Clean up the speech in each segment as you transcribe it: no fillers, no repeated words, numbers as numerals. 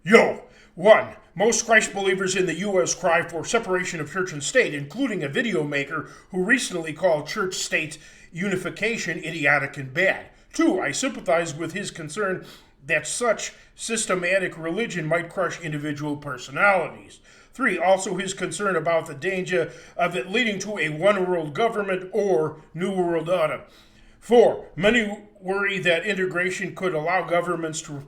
Yo! 1. Most Christ believers in the U.S. cry for separation of church and state, including a video maker who recently called church state unification idiotic and bad. 2. I sympathize with his concern that such systematic religion might crush individual personalities. 3. Also his concern about the danger of it leading to a one world government or New World Order. 4. Many worry that integration could allow governments to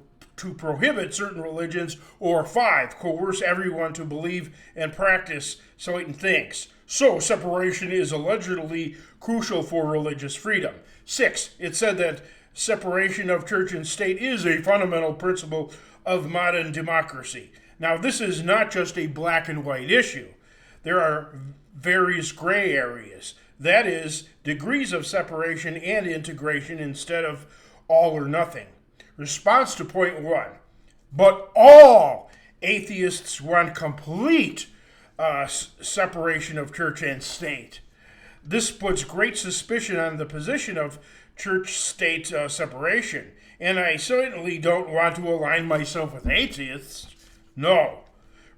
prohibit certain religions, or 5, coerce everyone to believe and practice certain things. So, separation is allegedly crucial for religious freedom. 6, it said that separation of church and state is a fundamental principle of modern democracy. Now, this is not just a black and white issue. There are various gray areas. That is, degrees of separation and integration instead of all or nothing. Response to point 1. But all atheists want complete separation of church and state. This puts great suspicion on the position of church-state separation, and I certainly don't want to align myself with atheists. No.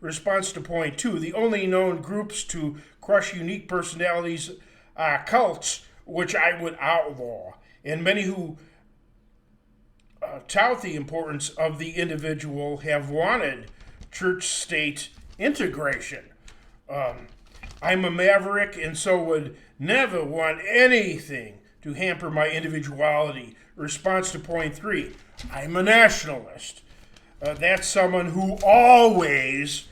Response to point 2. The only known groups to crush unique personalities are cults, which I would outlaw, and many who tout the importance of the individual have wanted church-state integration. I'm a maverick and so would never want anything to hamper my individuality. Response to point 3. I'm a nationalist. That's someone who always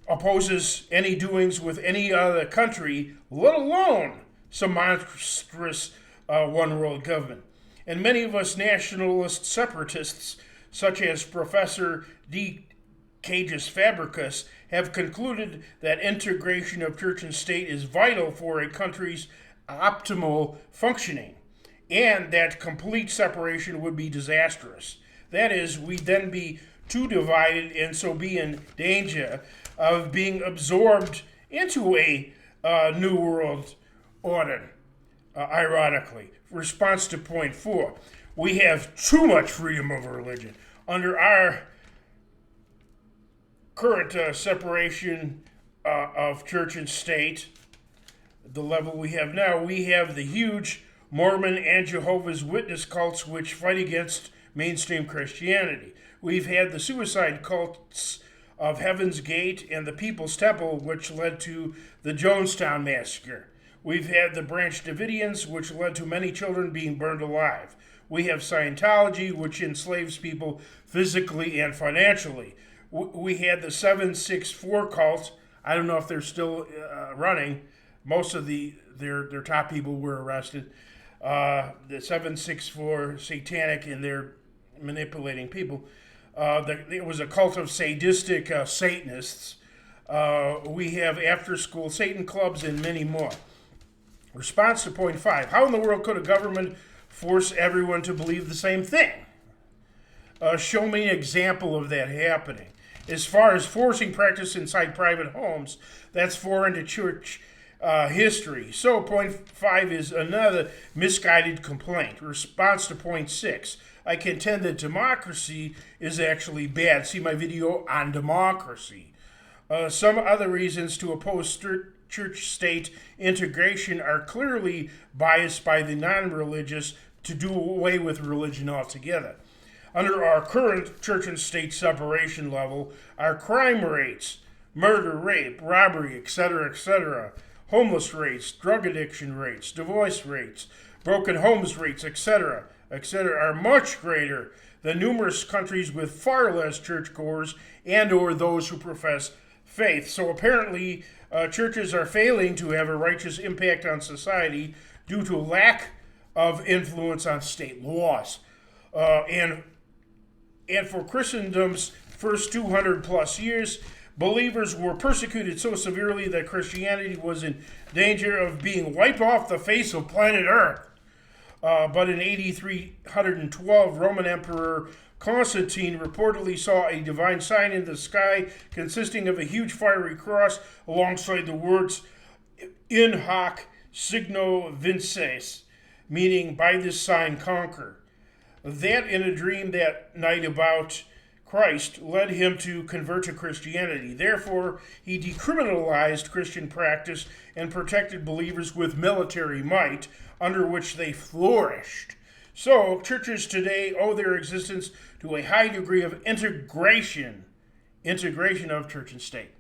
opposes any doings with any other country, let alone some monstrous one world government. And many of us nationalist separatists, such as Professor D. Cages Fabricus, have concluded that integration of church and state is vital for a country's optimal functioning, and that complete separation would be disastrous. That is, we'd then be too divided and so be in danger of being absorbed into a New World Order, ironically. Response to point 4. We have too much freedom of religion. Under our current separation of church and state, the level we have now, we have the huge Mormon and Jehovah's Witness cults which fight against mainstream Christianity. We've had the suicide cults of Heaven's Gate and the People's Temple, which led to the Jonestown Massacre. We've had the Branch Davidians, which led to many children being burned alive. We have Scientology, which enslaves people physically and financially. We had the 764 cult. I don't know if they're still running. Most of their top people were arrested. The 764 satanic, and they're manipulating people. It was a cult of sadistic Satanists. We have after-school Satan clubs and many more. Response to point 5. How in the world could a government force everyone to believe the same thing? Show me an example of that happening. As far as forcing practice inside private homes, that's foreign to church history. So point 5 is another misguided complaint. Response to point 6. I contend that democracy is actually bad. See my video on democracy. Some other reasons to oppose church-state integration are clearly biased by the non-religious to do away with religion altogether. Under our current church and state separation level, our crime rates, murder, rape, robbery, etc., homeless rates, drug addiction rates, divorce rates, broken homes rates, etc., are much greater than numerous countries with far less churchgoers and or those who profess faith. So apparently, churches are failing to have a righteous impact on society due to lack of influence on state laws. And for Christendom's first 200 plus years, believers were persecuted so severely that Christianity was in danger of being wiped off the face of planet Earth. But in AD 312, Roman Emperor Constantine reportedly saw a divine sign in the sky consisting of a huge fiery cross alongside the words "In hoc signo vinces," meaning by this sign conquer. That in a dream that night about Christ led him to convert to Christianity. Therefore, he decriminalized Christian practice and protected believers with military might, under which they flourished. So, churches today owe their existence to a high degree of integration of church and state.